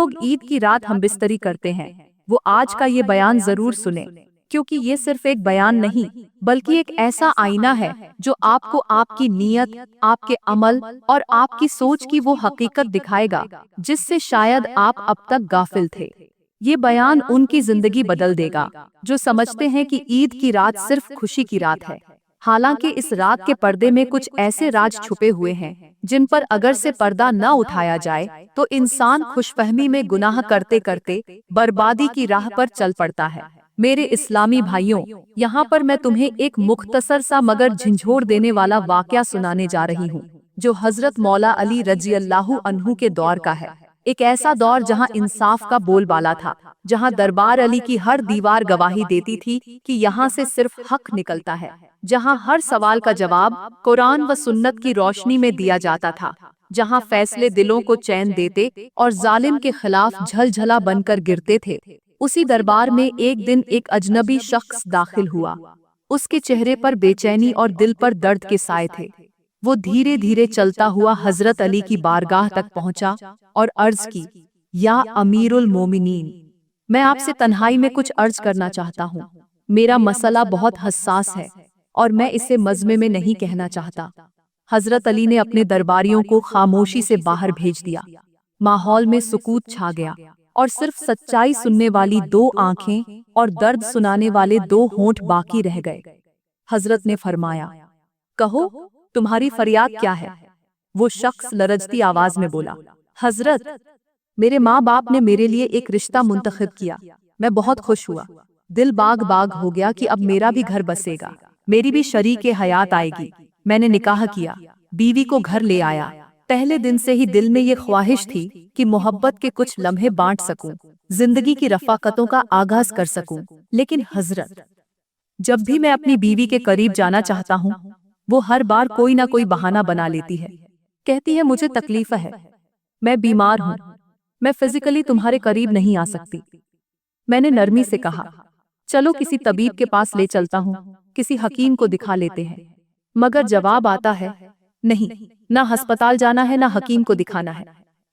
लोग ईद की रात हमबिस्तरी करते हैं, वो आज का ये बयान जरूर सुने, क्योंकि ये सिर्फ एक बयान नहीं बल्कि एक ऐसा आईना है जो आपको आपकी नीयत, आपके अमल और आपकी सोच की वो हकीकत दिखाएगा जिससे शायद आप अब तक गाफिल थे। ये बयान उनकी जिंदगी बदल देगा जो समझते हैं कि ईद की रात सिर्फ खुशी की रात है। हालांकि इस रात के पर्दे में कुछ ऐसे राज छुपे हुए हैं जिन पर अगर से पर्दा न उठाया जाए तो इंसान खुशफहमी में गुनाह करते करते बर्बादी की राह पर चल पड़ता है। मेरे इस्लामी भाइयों, यहाँ पर मैं तुम्हें एक मुख्तसर सा मगर झंझोर देने वाला वाकया सुनाने जा रही हूँ जो हजरत मौला अली रजी अल्लाहु अन्हु के दौर का है। एक ऐसा दौर जहाँ इंसाफ का बोलबाला था, जहाँ दरबार अली की हर दीवार गवाही देती थी कि यहाँ से सिर्फ हक निकलता है, जहाँ हर सवाल का जवाब कुरान व सुन्नत की रोशनी में दिया जाता था, जहाँ फैसले दिलों को चैन देते और जालिम के खिलाफ झलझला बनकर गिरते थे। उसी दरबार में एक दिन एक अजनबी शख्स दाखिल हुआ। उसके चेहरे पर बेचैनी और दिल पर दर्द के साए थे। वो धीरे धीरे चलता हुआ हजरत अली की बारगाह तक पहुंचा और अर्ज की, या अमीरुल मोमिनीन, मैं आपसे तन्हाई में कुछ अर्ज करना चाहता हूँ। मेरा मसला बहुत हसास है और मैं इसे मज़मे में नहीं कहना चाहता। हजरत अली ने अपने दरबारियों को खामोशी से बाहर भेज दिया। माहौल में सुकूत छा गया और सिर्फ सच्चाई सुनने वाली दो आंखें और दर्द सुनाने वाले दो होंठ बाकी रह गए। हजरत ने फरमाया, कहो तुम्हारी फरियाद क्या है? वो शख्स लरजती आवाज में बोला, हजरत, मेरे माँ बाप ने मेरे लिए एक रिश्ता मुंतखब किया। मैं बहुत खुश हुआ। दिल बाग बाग हो गया कि अब मेरा भी घर बसेगा, मेरी भी शरीके हयात आएगी। मैंने निकाह किया, बीवी को घर ले आया। पहले दिन से ही दिल में ये ख्वाहिश थी कि मोहब्बत के कुछ लम्हे बांट सकूं, जिंदगी की रफाकतों का आगाज कर सकूं। लेकिन हजरत, जब भी मैं अपनी बीवी के करीब जाना चाहता हूँ, वो हर बार कोई ना कोई बहाना बना लेती है। कहती है मुझे तकलीफ है, मैं बीमार हूँ, मैं फिजिकली तुम्हारे करीब नहीं आ सकती। मैंने नरमी से कहा, चलो किसी तबीब के पास ले चलता हूँ, किसी हकीम को दिखा लेते हैं। मगर जवाब आता है, नहीं, ना अस्पताल जाना है ना हकीम को दिखाना है,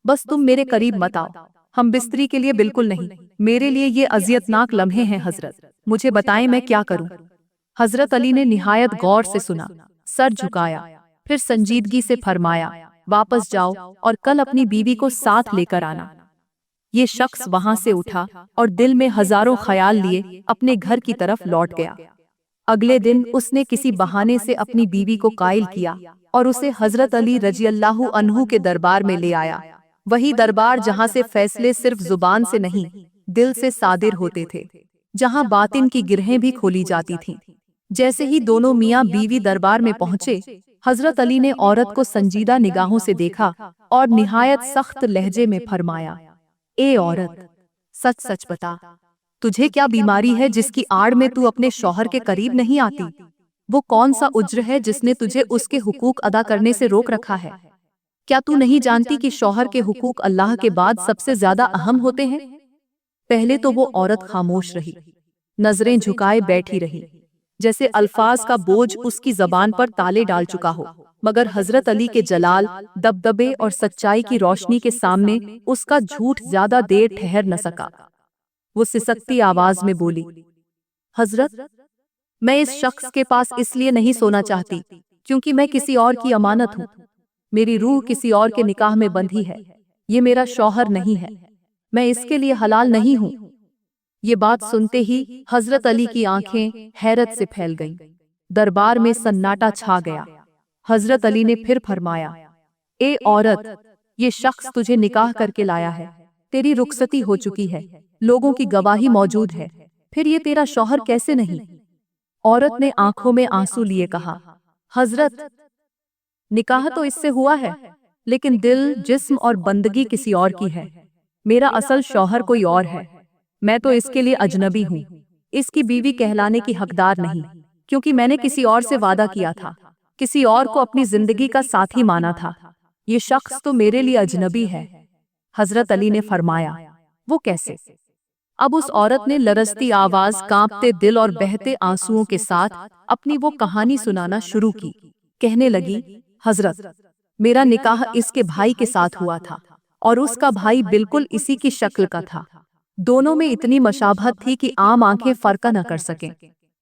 बस तुम मेरे करीब मत आओ। हम बिस्तरी के लिए बिल्कुल नहीं, मेरे लिए ये अजियतनाक लम्हे हैं हजरत, मुझे बताएं मैं क्या करूं। हजरत अली ने निहायत गौर से सुना, सर झुकाया, फिर संजीदगी से फरमाया, वापस जाओ और कल अपनी बीवी को साथ लेकर आना। ये शख्स वहां से उठा और दिल में हजारों ख्याल लिए अपने घर की तरफ लौट गया। अगले दिन उसने किसी बहाने से अपनी बीवी को कायल किया और उसे हजरत अली रजी अल्लाहु अन्हु के दरबार में ले आया। वही दरबार जहां से फैसले सिर्फ जुबान से नहीं, दिल से सादिर होते थे, जहां बातिन की गिरहें भी खोली जाती थीं। जैसे ही दोनों मियाँ बीवी दरबार में पहुंचे, हजरत अली ने औरत को संजीदा निगाहों से देखा और निहायत सख्त लहजे में फरमाया, ए औरत, सच सच बता, तुझे क्या बीमारी है जिसकी आड़ में तू अपने शौहर के करीब नहीं आती? वो कौन सा उज्र है जिसने तुझे उसके हुकूक अदा करने से रोक रखा है? क्या तू नहीं जानती कि शौहर के हुकूक अल्लाह के बाद सबसे ज्यादा अहम होते हैं? पहले तो वो औरत खामोश रही, नजरें झुकाए बैठी रही, जैसे अल्फाज का बोझ उसकी जबान पर ताले डाल चुका हो। मगर हजरत अली के जलाल, दबदबे और सच्चाई की रोशनी के सामने उसका झूठ ज्यादा देर ठहर न सका। वो सिसकती आवाज में बोली, हजरत, मैं इस शख्स के पास इसलिए नहीं सोना चाहती क्योंकि मैं किसी और की अमानत हूँ। मेरी रूह किसी और के निकाह में बंधी है। ये मेरा शौहर नहीं है, मैं इसके लिए हलाल नहीं हूँ। ये बात सुनते ही हजरत अली की आंखें हैरत से फैल गईं। दरबार में सन्नाटा छा गया। हजरत अली ने फिर फरमाया, ए औरत, ये शख्स तुझे निकाह करके लाया है, तेरी रुखसती हो चुकी है, लोगों की गवाही मौजूद है, फिर ये तेरा शौहर कैसे नहीं? औरत ने आंखों में आंसू लिए कहा, हजरत, निकाह तो इससे हुआ है, लेकिन दिल, जिस्म और बंदगी किसी और की है। मेरा असल शौहर कोई और है। मैं तो इसके लिए अजनबी हूँ, इसकी बीवी कहलाने की हकदार नहीं, क्योंकि मैंने किसी और से वादा किया था, किसी और को अपनी जिंदगी का साथी माना था। ये शख्स तो मेरे लिए अजनबी है। हजरत अली ने फरमाया, वो कैसे? अब उस औरत ने लरजती आवाज, कांपते दिल और बहते आंसुओं के साथ अपनी वो कहानी सुनाना शुरू की। कहने लगी, हजरत, मेरा निकाह इसके भाई के साथ हुआ था। और उसका भाई बिल्कुल इसी की शक्ल का था। दोनों में इतनी मशाबहत थी कि आम आंखें फर्क न कर सकें।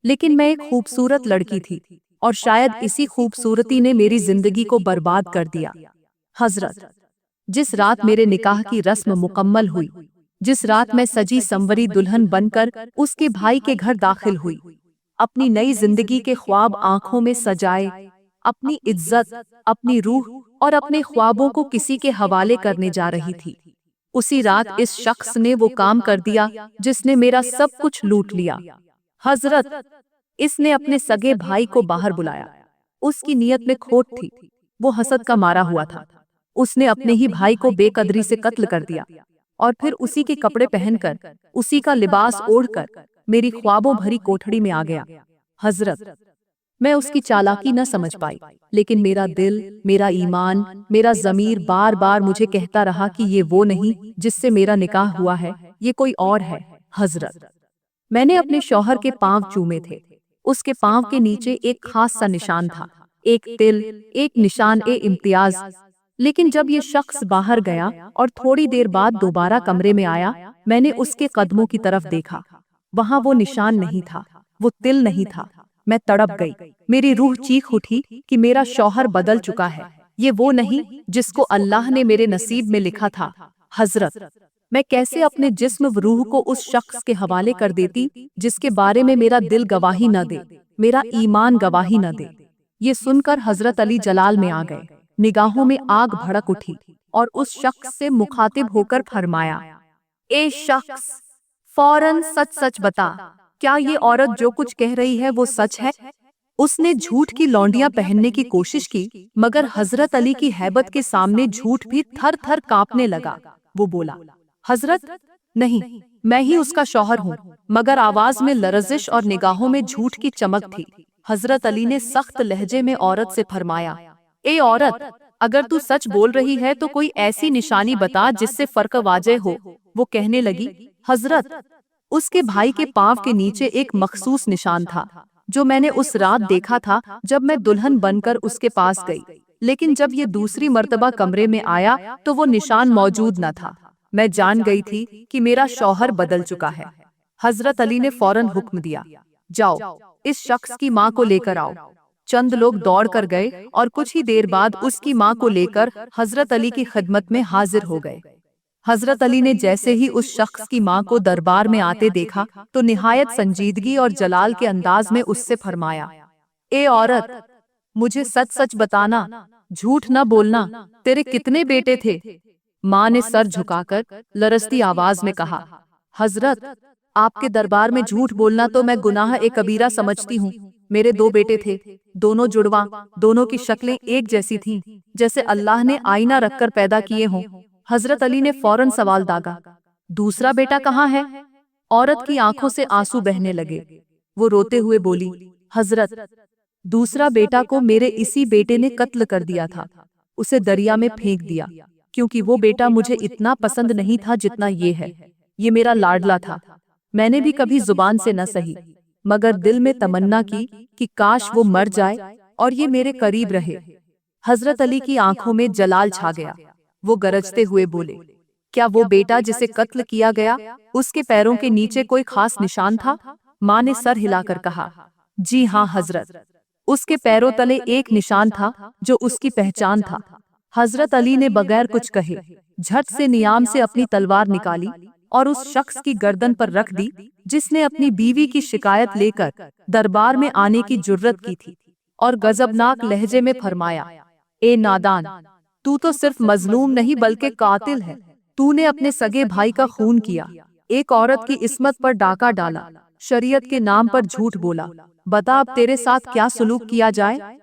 लेकिन मैं एक खूबसूरत लड़की थी, और शायद इसी खूबसूरती ने मेरी जिंदगी को बर्बाद कर दिया। हजरत, जिस रात मेरे निकाह की रस्म मुकम्मल हुई, जिस रात मैं सजी संवरी दुल्हन बनकर उसके भाई के घर दाखिल हुई, अपनी नई जिंदगी के ख्वाब आंखों में सजाए, अपनी इज्जत, अपनी रूह और अपने ख्वाबों को किसी के हवाले करने जा रही थी, उसी रात इस शख्स ने वो काम कर दिया जिसने मेरा सब कुछ लूट लिया। हजरत, इसने अपने सगे भाई को बाहर बुलाया। उसकी नीयत में खोट थी, वो हसद का मारा हुआ था। उसने अपने ही भाई को बेकदरी से कत्ल कर दिया, और फिर उसी के कपड़े पहनकर, उसी का लिबास ओढ़कर मेरी ख्वाबों भरी कोठड़ी में आ गया। हजरत, मैं उसकी चालाकी न समझ पाई, लेकिन मेरा दिल, मेरा ईमान, मेरा ज़मीर बार बार मुझे कहता रहा कि ये वो नहीं जिससे मेरा निकाह हुआ है, ये कोई और है। हजरत, मैंने अपने शौहर के पांव चूमे थे। उसके पांव के नीचे एक खास सा निशान था, एक तिल, एक निशान ए इम्तियाज। लेकिन जब ये शख्स बाहर गया और थोड़ी देर बाद दोबारा कमरे में आया, मैंने उसके कदमों की तरफ देखा। वहां वो निशान नहीं था, वो तिल नहीं था। मैं तड़प गई, मेरी रूह चीख उठी कि मेरा शौहर बदल चुका है, ये वो नहीं जिसको अल्लाह ने मेरे नसीब में लिखा था। हजरत, मैं कैसे अपने जिस्म व रूह को उस शख्स के हवाले कर देती जिसके बारे में मेरा दिल गवाही न दे, मेरा ईमान गवाही न दे। ये सुनकर हजरत अली जलाल में आ गए। निगाहों में आग भड़क उठी और उस शख्स से मुखातिब होकर फरमाया, ए शख्स, फौरन सच सच बता, क्या ये औरत जो कुछ कह रही है वो सच है? उसने झूठ की लौंडियां पहनने की कोशिश की, मगर हजरत अली की हैबत के सामने झूठ भी थर थर कांपने लगा। वो बोला, हजरत, नहीं, मैं ही उसका शौहर हूँ। मगर आवाज में लरजिश और निगाहों में झूठ की चमक थी। हजरत अली ने सख्त लहजे में औरत से फरमाया, ए औरत, अगर तू सच बोल रही है तो कोई ऐसी निशानी बता जिससे फर्क वाज़ेह हो। वो कहने लगी, हजरत, उसके भाई के पांव के नीचे एक मखसूस निशान था, जो मैंने उस रात देखा था जब मैं दुल्हन बनकर उसके पास गई। लेकिन जब ये दूसरी मर्तबा कमरे में आया तो वो निशान मौजूद न था। मैं जान गई थी कि मेरा शौहर बदल चुका है। हजरत अली ने फौरन हुक्म दिया, जाओ, इस शख्स की माँ को लेकर आओ। चंद लोग दौड़ कर गए और कुछ ही देर बाद उसकी माँ को लेकर हजरत अली की खिदमत में हाजिर हो गए। हजरत अली ने जैसे ही उस शख्स की माँ को दरबार में आते देखा तो निहायत संजीदगी और जलाल के अंदाज में उससे फरमाया, ए औरत, मुझे सच सच बताना, झूठ न बोलना, तेरे कितने बेटे थे? माँ ने सर झुकाकर लरजती आवाज में कहा, हजरत, आपके दरबार में झूठ बोलना तो मैं गुनाह ए कबीरा समझती हूँ। मेरे 2 बेटे थे, दोनों जुड़वा, दोनों की शक्लें एक जैसी थीं, जैसे अल्लाह ने आईना रखकर पैदा किए हों। हजरत अली ने फौरन सवाल दागा, दूसरा बेटा कहाँ है? औरत की आंखों से आंसू बहने लगे। वो रोते हुए बोली, हजरत, दूसरा बेटा को मेरे इसी बेटे ने कत्ल कर दिया था, उसे दरिया में फेंक दिया, क्योंकि वो बेटा मुझे इतना पसंद नहीं था जितना ये है। ये मेरा लाडला था। मैंने भी कभी जुबान से न सही, मगर दिल में तमन्ना की कि काश वो मर जाए और ये मेरे करीब रहे। हजरत अली की आंखों में जलाल छा गया। वो गरजते हुए बोले, क्या वो बेटा जिसे कत्ल किया गया, उसके पैरों के नीचे कोई खास निशान था? माँ ने सर हिलाकर कहा, जी हाँ हजरत, उसके पैरों तले एक निशान था जो उसकी पहचान था। हजरत अली ने बगैर कुछ कहे झट से नियाम से अपनी तलवार निकाली और उस शख्स की गर्दन पर रख दी जिसने अपनी बीवी की शिकायत लेकर दरबार में आने की जुर्रत की थी, और गजबनाक लहजे में फरमाया, ए नादान, तू तो सिर्फ मजलूम नहीं बल्कि कातिल है। तूने अपने सगे भाई का खून किया, एक औरत की इस्मत पर डाका डाला, शरीयत के नाम पर झूठ बोला। बता अब तेरे साथ क्या सुलूक किया जाए?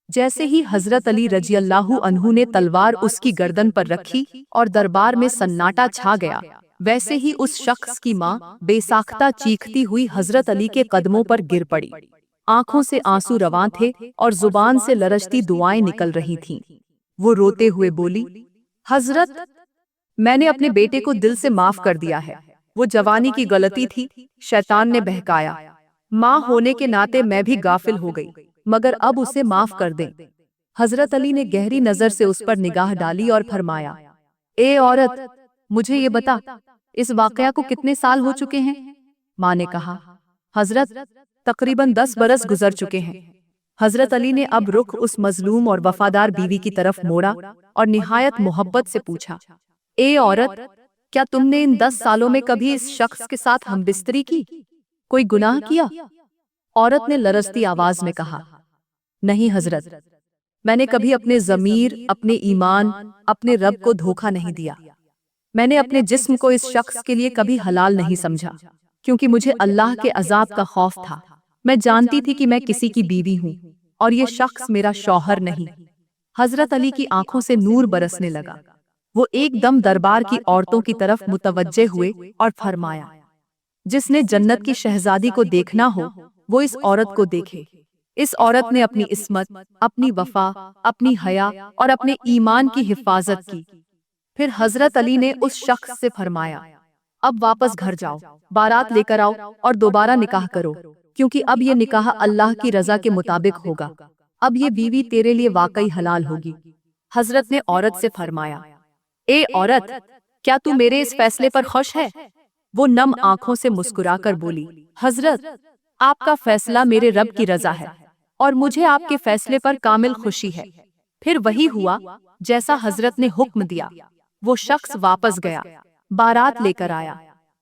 जैसे ही हजरत अली रजियल्लाहु अन्हु ने तलवार उसकी गर्दन पर रखी और दरबार में सन्नाटा छा गया, वैसे ही उस शख्स की माँ बेसाख्ता चीखती हुई हजरत अली के कदमों पर गिर पड़ी। आंखों से आंसू रवां थे और जुबान से लरजती दुआएं निकल रही थीं। वो रोते हुए बोली, हजरत, मैंने अपने बेटे को दिल से माफ कर दिया है। वो जवानी की गलती थी, शैतान ने बहकाया। माँ होने के नाते मैं भी गाफिल हो गई, मगर अब उसे माफ कर दें। हजरत अली ने गहरी नजर से उस पर निगाह डाली और फरमाया, اے عورت، مجھے یہ بتا، اس واقعہ کو کتنے سال ہو چکے ہیں؟ ماں نے کہا، حضرت، تقریباً 10 برس گزر چکے ہیں۔ حضرت علی نے اب رخ اس مظلوم اور وفادار بیوی کی طرف موڑا اور نہایت محبت سے پوچھا، اے عورت، کیا تم نے ان 10 سالوں میں کبھی اس شخص کے ساتھ ہم بستری کی؟ کوئی گناہ کیا؟ عورت نے لرزتی آواز میں کہا، نہیں حضرت، میں نے کبھی اپنے ضمیر، اپنے ایمان، اپنے رب کو دھوکہ نہیں دیا۔ میں نے اپنے جسم کو اس شخص کے لیے کبھی حلال نہیں سمجھا، کیونکہ مجھے اللہ کے عذاب کا خوف تھا۔ میں جانتی تھی کہ میں کسی کی بیوی ہوں اور یہ شخص میرا شوہر نہیں۔ حضرت علی کی آنکھوں سے نور برسنے لگا۔ وہ ایک دم دربار کی عورتوں کی طرف متوجہ ہوئے اور فرمایا، جس نے جنت کی شہزادی کو دیکھنا ہو وہ اس عورت کو دیکھے۔ اس عورت نے اپنی عصمت، اپنی وفا، اپنی حیا اور اپنے ایمان کی حفاظت کی۔ پھر حضرت علی نے اس شخص سے فرمایا، اب واپس گھر جاؤ، بارات لے کر آؤ اور دوبارہ نکاح کرو، کیونکہ اب یہ نکاح اللہ کی رضا کے مطابق ہوگا۔ اب یہ بیوی تیرے لیے واقعی حلال ہوگی۔ حضرت نے عورت سے فرمایا، اے عورت، کیا تو میرے اس فیصلے پر خوش ہے؟ وہ نم آنکھوں سے مسکرا کر بولی، حضرت، آپ کا فیصلہ میرے رب کی رضا ہے اور مجھے آپ کے فیصلے پر کامل خوشی ہے۔ پھر وہی ہوا جیسا حضرت نے حکم دیا۔ وہ شخص واپس گیا، بارات لے کر آیا،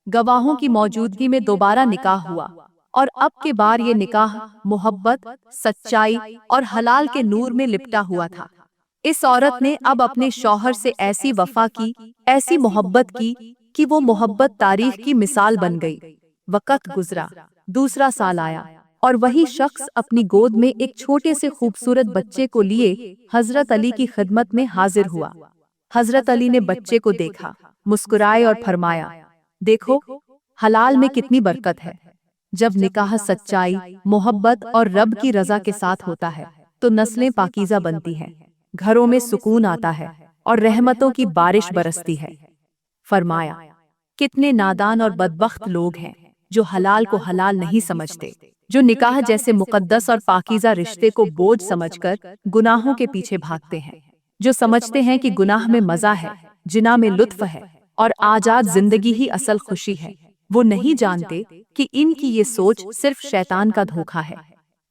گواہوں کی موجودگی میں دوبارہ نکاح ہوا، اور اب کے بار یہ نکاح محبت، سچائی اور حلال کے نور میں لپٹا ہوا تھا۔ اس عورت نے اب اپنے شوہر سے ایسی وفا کی، ایسی محبت کی کہ وہ محبت تاریخ کی مثال بن گئی۔ وقت گزرا، دوسرا سال آیا، اور وہی شخص اپنی گود میں ایک چھوٹے سے خوبصورت بچے کو لیے حضرت علی کی خدمت میں حاضر ہوا۔ حضرت علی نے بچے کو دیکھا، مسکرائے اور فرمایا، دیکھو، حلال میں کتنی برکت ہے۔ جب نکاح سچائی، محبت اور رب کی رضا کے ساتھ ہوتا ہے تو نسلیں پاکیزہ بنتی ہیں، گھروں میں سکون آتا ہے اور رحمتوں کی بارش برستی ہے۔ فرمایا، کتنے نادان اور بدبخت لوگ ہیں جو حلال کو حلال نہیں سمجھتے، جو نکاح جیسے مقدس اور پاکیزہ رشتے کو بوجھ سمجھ کر گناہوں کے پیچھے بھاگتے ہیں، جو سمجھتے ہیں کہ گناہ میں مزہ ہے، جنا میں لطف ہے اور آزاد زندگی ہی اصل خوشی ہے۔ وہ نہیں جانتے کہ ان کی یہ سوچ صرف شیطان کا دھوکہ ہے۔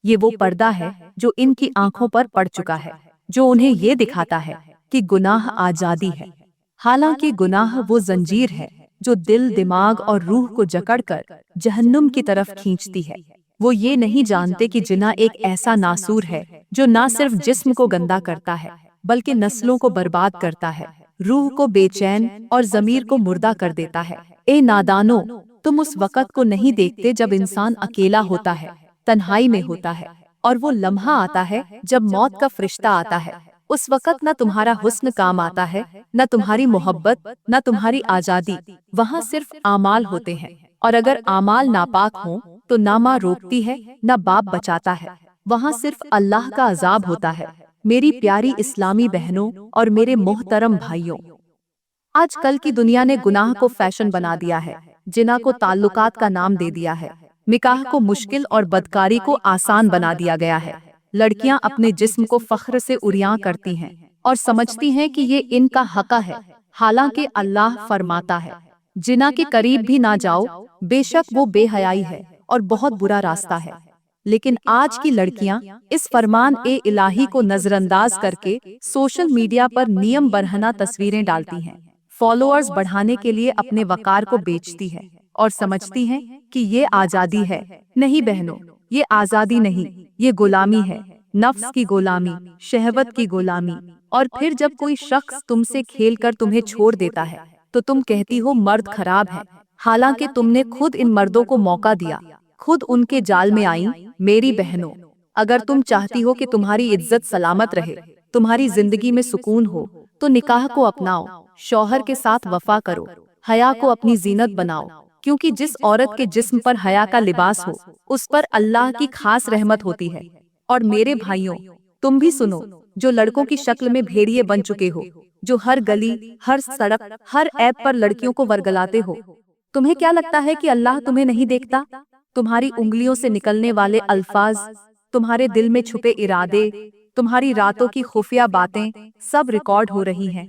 یہ وہ پردہ ہے جو ان کی آنکھوں پر پڑ چکا ہے، جو انہیں یہ دکھاتا ہے کہ گناہ آزادی ہے، حالانکہ گناہ وہ زنجیر ہے جو دل، دماغ اور روح کو جکڑ کر جہنم کی طرف کھینچتی ہے۔ وہ یہ نہیں جانتے کہ جنا ایک ایسا ناسور ہے جو نہ صرف جسم کو گندا کرتا ہے بلکہ نسلوں کو برباد کرتا ہے، روح کو بے چین اور ضمیر کو مردہ کر دیتا ہے۔ اے نادانو، تم اس وقت کو نہیں دیکھتے جب انسان اکیلا ہوتا ہے، تنہائی میں ہوتا ہے، اور وہ لمحہ آتا ہے جب موت کا فرشتہ آتا ہے۔ اس وقت نہ تمہارا حسن کام آتا ہے، نہ تمہاری محبت، نہ تمہاری آزادی، وہاں صرف اعمال ہوتے ہیں، اور اگر اعمال ناپاک ہوں تو نہ ماں روکتی ہے نہ باپ بچاتا ہے، وہاں صرف اللہ کا عذاب ہوتا ہے۔ میری پیاری اسلامی بہنوں اور میرے محترم بھائیوں، آج کل کی دنیا نے گناہ کو فیشن بنا دیا ہے، جنا کو تعلقات کا نام دے دیا ہے، نکاح کو مشکل اور بدکاری کو آسان بنا دیا گیا ہے۔ لڑکیاں اپنے جسم کو فخر سے عریاں کرتی ہیں اور سمجھتی ہیں کہ یہ ان کا حق ہے، حالانکہ اللہ فرماتا ہے، جنا کے قریب بھی نہ جاؤ، بے شک وہ بے حیائی ہے اور بہت برا راستہ ہے۔ لیکن آج کی لڑکیاں اس فرمان الہی کو نظر انداز کر کے سوشل میڈیا پر نیم برہنہ تصویریں ڈالتی ہیں، فالوورز بڑھانے کے لیے اپنے وقار کو بیچتی ہے اور سمجھتی ہیں کہ یہ آزادی ہے۔ نہیں بہنوں، یہ آزادی نہیں، یہ غلامی ہے، نفس کی غلامی، شہوت کی غلامی۔ اور پھر جب کوئی شخص تم سے کھیل کر تمہیں چھوڑ دیتا ہے تو تم کہتی ہو مرد خراب ہے، حالانکہ تم نے خود ان مردوں کو موقع دیا، خود ان کے جال میں آئیں۔ میری بہنوں، اگر تم چاہتی ہو کہ تمہاری عزت سلامت رہے، تمہاری زندگی میں سکون ہو، تو نکاح کو اپناؤ، شوہر کے ساتھ وفا کرو، حیا کو اپنی زینت بناؤ، کیونکہ جس عورت کے جسم پر حیا کا لباس ہو اس پر اللہ کی خاص رحمت ہوتی ہے۔ اور میرے بھائیوں، تم بھی سنو، جو لڑکوں کی شکل میں بھیڑیے بن چکے ہو، جو ہر گلی، ہر سڑک، ہر ایپ پر لڑکیوں کو ورگلاتے ہو، تمہیں کیا لگتا ہے کہ اللہ تمہیں نہیں دیکھتا؟ تمہاری انگلیوں سے نکلنے والے الفاظ، تمہارے دل میں چھپے ارادے، تمہاری راتوں کی خفیہ باتیں سب ریکارڈ ہو رہی ہیں۔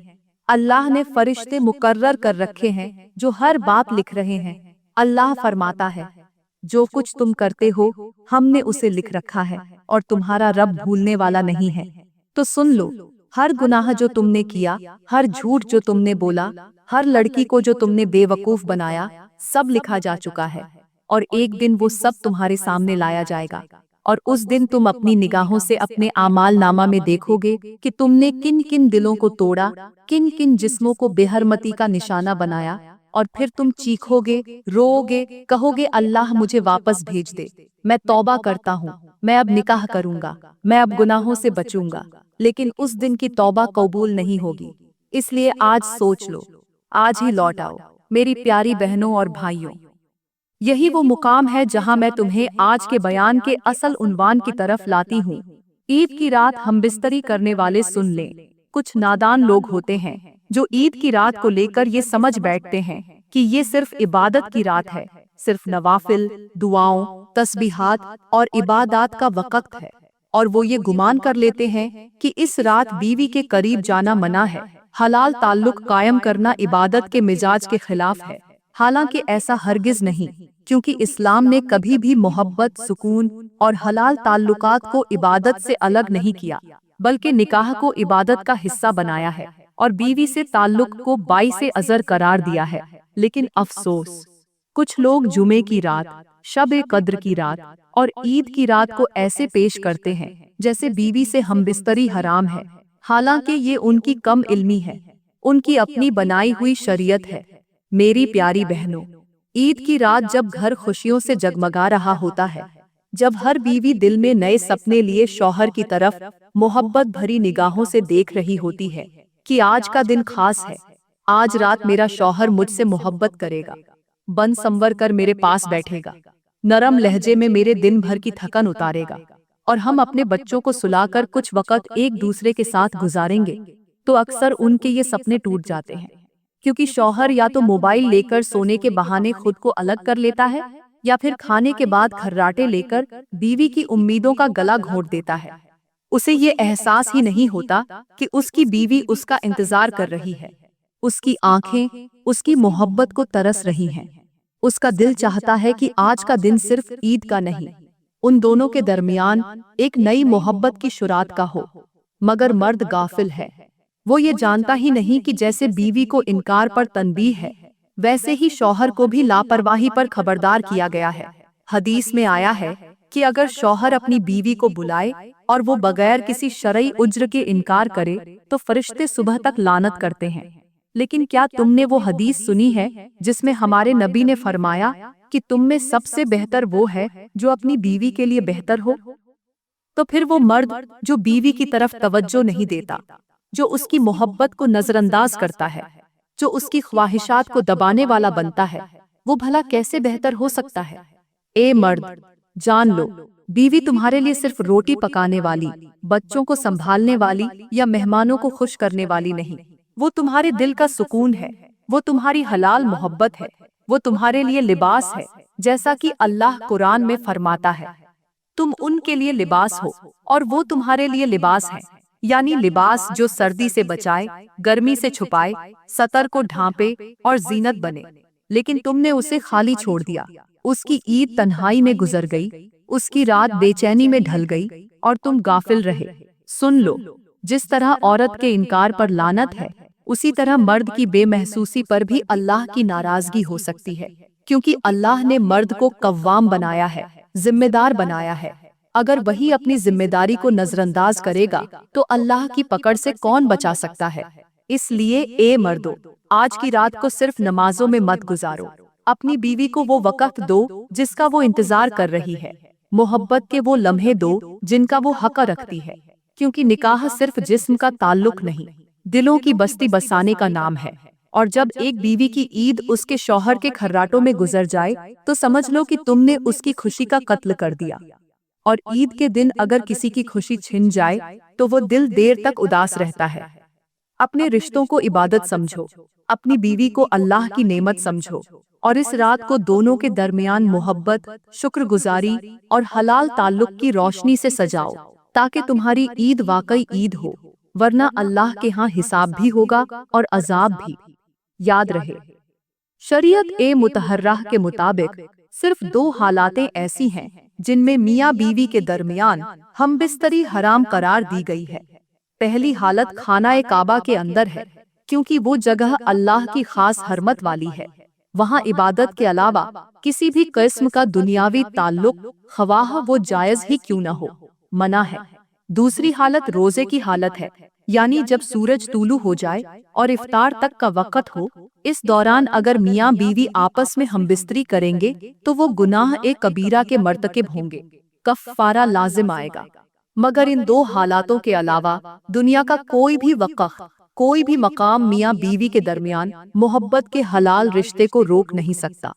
اللہ نے فرشتے मुकर्रर कर रखे हैं जो हर बात लिख रहे हैं। अल्लाह फरमाता है, जो कुछ तुम करते हो हमने उसे लिख रखा है और तुम्हारा रब भूलने वाला नहीं है। तो सुन लो, हर गुनाह जो तुमने किया, हर झूठ जो तुमने बोला, हर लड़की को जो तुमने बेवकूफ बनाया, सब लिखा जा चुका है और एक दिन वो सब तुम्हारे सामने लाया जाएगा। और उस दिन तुम अपनी निगाहों से अपने आमाल नामा में देखोगे कि तुमने किन किन दिलों को तोड़ा, किन किन जिस्मों को बेहरमती का निशाना बनाया, और फिर तुम चीखोगे, रोओगे, कहोगे अल्लाह मुझे वापस भेज दे, मैं तौबा करता हूँ, मैं अब निकाह करूंगा, मैं अब गुनाहों से बचूंगा। लेकिन उस दिन की तौबा कबूल नहीं होगी। इसलिए आज सोच लो, आज ही लौट आओ मेरी प्यारी बहनों और भाइयों। यही वो मुकाम है जहां मैं तुम्हें आज के बयान के असल उन्वान की तरफ लाती हूँ। ईद की रात हमबिस्तरी करने वाले सुन लें। कुछ नादान लोग होते हैं जो ईद की रात को लेकर ये समझ बैठते हैं कि ये सिर्फ इबादत की रात है, सिर्फ नवाफिल, दुआओं, तस्बीहात और इबादात का वक्त है, और वो ये गुमान कर लेते हैं कि इस रात बीवी के करीब जाना मना है, हलाल ताल्लुक कायम करना इबादत के मिजाज के खिलाफ है। हालांकि ऐसा हरगिज नहीं, क्योंकि इस्लाम ने कभी भी मोहब्बत, सुकून और हलाल ताल्लुकात को इबादत से अलग नहीं किया, बल्कि निकाह को इबादत का हिस्सा बनाया है और बीवी से ताल्लुक को बाइसे अजर करार दिया है। लेकिन अफसोस, कुछ लोग जुमे की रात, शब कद्र की रात और ईद की रात को ऐसे पेश करते हैं जैसे बीवी से हमबिस्तरी हराम है, हालांकि ये उनकी कम इल्मी है, उनकी अपनी बनाई हुई शरीयत है। मेरी प्यारी बहनों, ईद की रात जब घर खुशियों से जगमगा रहा होता है, जब हर बीवी दिल में नए सपने लिए शौहर की तरफ मोहब्बत भरी निगाहों से देख रही होती है कि आज का दिन खास है, आज रात मेरा शौहर मुझसे मोहब्बत करेगा, बन संवर कर मेरे पास बैठेगा, नरम लहजे में मेरे दिन भर की थकन उतारेगा और हम अपने बच्चों को सुलाकर कुछ वक्त एक दूसरे के साथ गुजारेंगे, तो अक्सर उनके ये सपने टूट जाते हैं, क्योंकि शौहर या तो मोबाइल लेकर सोने के बहाने खुद को अलग कर लेता है, या फिर खाने के बाद खर्राटे लेकर बीवी की उम्मीदों का गला घोंट देता है। उसे ये एहसास ही नहीं होता कि उसकी बीवी उसका इंतजार कर रही है, उसकी आंखें उसकी मोहब्बत को तरस रही हैं, उसका दिल चाहता है कि आज का दिन सिर्फ ईद का नहीं, उन दोनों के दरमियान एक नई मोहब्बत की शुरुआत का हो। मगर मर्द गाफिल है, वो ये जानता ही नहीं कि जैसे बीवी को इनकार पर तनबीह है, वैसे ही शौहर को भी लापरवाही पर खबरदार किया गया है। हदीस में आया है कि अगर शौहर अपनी बीवी को बुलाए और वो बगैर किसी शरई उज्र के इनकार करे तो फरिश्ते सुबह तक लानत करते हैं। लेकिन क्या तुमने वो हदीस सुनी है जिसमें हमारे नबी ने फरमाया कि तुम में सबसे बेहतर वो है जो अपनी बीवी के लिए बेहतर हो? तो फिर वो मर्द जो बीवी की तरफ तवज्जो नहीं देता, जो उसकी मोहब्बत को नजरअंदाज करता है, जो उसकी ख्वाहिशात को दबाने वाला बनता है, वो भला कैसे बेहतर हो सकता है? ए मर्द, जान लो, बीवी तुम्हारे लिए सिर्फ रोटी पकाने वाली, बच्चों को संभालने वाली या मेहमानों को खुश करने वाली नहीं, वो तुम्हारे दिल का सुकून है, वो तुम्हारी हलाल मोहब्बत है, वो तुम्हारे लिए लिबास है, जैसा कि अल्लाह कुरान में फरमाता है, तुम उनके लिए लिबास हो और वो तुम्हारे लिए लिबास है। यानी लिबास जो सर्दी से बचाए, गर्मी से छुपाए, सतर को ढांपे और जीनत बने। लेकिन तुमने उसे खाली छोड़ दिया, उसकी ईद तन्हाई में गुजर गई, उसकी रात बेचैनी में ढल गई और तुम गाफिल रहे। सुन लो, जिस तरह औरत के इनकार पर लानत है, उसी तरह मर्द की बेमहसूसी पर भी अल्लाह की नाराजगी हो सकती है, क्योंकि अल्लाह ने मर्द को कव्वाम बनाया है, जिम्मेदार बनाया है। अगर वही अपनी जिम्मेदारी को नजरअंदाज करेगा तो अल्लाह की पकड़ से कौन बचा सकता है? इसलिए ए मर्दो, आज की रात को सिर्फ नमाजों में मत गुजारो, अपनी बीवी को वो वक्त दो जिसका वो इंतजार कर रही है, मोहब्बत के वो लम्हे दो जिनका वो हक रखती है, क्योंकि निकाह सिर्फ जिस्म का ताल्लुक नहीं, दिलों की बस्ती बसाने का नाम है। और जब एक बीवी की ईद उसके शौहर के खर्राटों में गुजर जाए तो समझ लो कि तुमने उसकी खुशी का कत्ल कर दिया। और ईद के दिन अगर किसी की खुशी छिन जाए तो वो दिल देर तक उदास रहता है। अपने रिश्तों को इबादत समझो, अपनी बीवी को अल्लाह की नेमत समझो और इस रात को दोनों के दरमियान मोहब्बत, शुक्रगुजारी और हलाल ताल्लुक की रोशनी से सजाओ, ताकि तुम्हारी ईद वाकई ईद हो। ورنہ اللہ کے ہاں حساب بھی ہوگا اور عذاب بھی۔ یاد رہے، شریعت مطہرہ کے مطابق صرف 2 حالاتیں ایسی ہیں جن میں میاں بیوی کے درمیان ہم بستری حرام قرار دی گئی ہے۔ پہلی حالت خانہ کعبہ کے اندر ہے، کیونکہ وہ جگہ اللہ کی خاص حرمت والی ہے۔ وہاں عبادت کے علاوہ کسی بھی قسم کا دنیاوی تعلق، خواہ وہ جائز ہی کیوں نہ ہو، منع ہے۔ دوسری حالت روزے کی حالت ہے، یعنی جب سورج طلوع ہو جائے اور افطار تک کا وقت ہو، اس دوران اگر میاں بیوی آپس میں ہم بستری کریں گے تو وہ گناہ کبیرہ کے مرتکب ہوں گے، کفارہ لازم آئے گا۔ مگر ان 2 حالاتوں کے علاوہ دنیا کا کوئی بھی وقت، کوئی بھی مقام میاں بیوی کے درمیان محبت کے حلال رشتے کو روک نہیں سکتا۔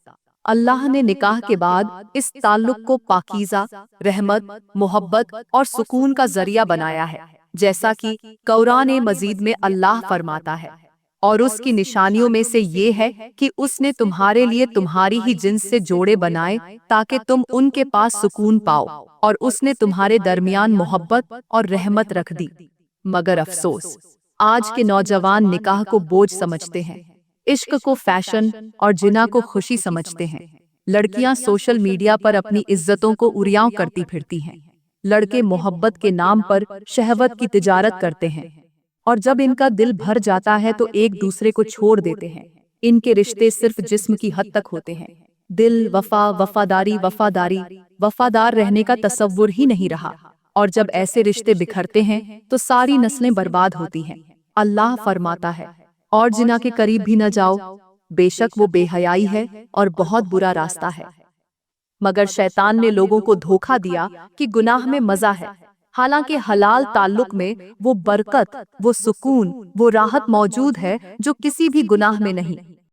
اللہ نے نکاح کے بعد اس تعلق کو پاکیزہ، رحمت، محبت اور سکون کا ذریعہ بنایا ہے، جیسا کہ قرآن مجید میں اللہ فرماتا ہے، اور اس کی نشانیوں میں سے یہ ہے کہ اس نے تمہارے لیے تمہاری ہی جنس سے جوڑے بنائے تاکہ تم ان کے پاس سکون پاؤ، اور اس نے تمہارے درمیان محبت اور رحمت رکھ دی۔ مگر افسوس، آج کے نوجوان نکاح کو بوجھ سمجھتے ہیں، عشق کو فیشن اور جنا کو خوشی سمجھتے ہیں۔ لڑکیاں سوشل میڈیا پر اپنی عزتوں کو عریاں کرتی پھرتی ہیں، لڑکے محبت کے نام پر شہوت کی تجارت کرتے ہیں، اور جب ان کا دل بھر جاتا ہے تو ایک دوسرے کو چھوڑ دیتے ہیں۔ ان کے رشتے صرف جسم کی حد تک ہوتے ہیں، دل، وفاداری، وفادار رہنے کا تصور ہی نہیں رہا، اور جب ایسے رشتے بکھرتے ہیں تو ساری نسلیں برباد ہوتی ہیں۔ اللہ فرماتا ہے، اور زنا کے قریب بھی نہ جاؤ، بے شک وہ بے حیائی ہے اور بہت برا راستہ ہے۔ مگر شیطان نے لوگوں کو دھوکہ دیا کہ گناہ میں مزہ ہے، حالانکہ حلال تعلق میں وہ برکت، وہ سکون، وہ راحت موجود ہے جو کسی بھی گناہ میں نہیں۔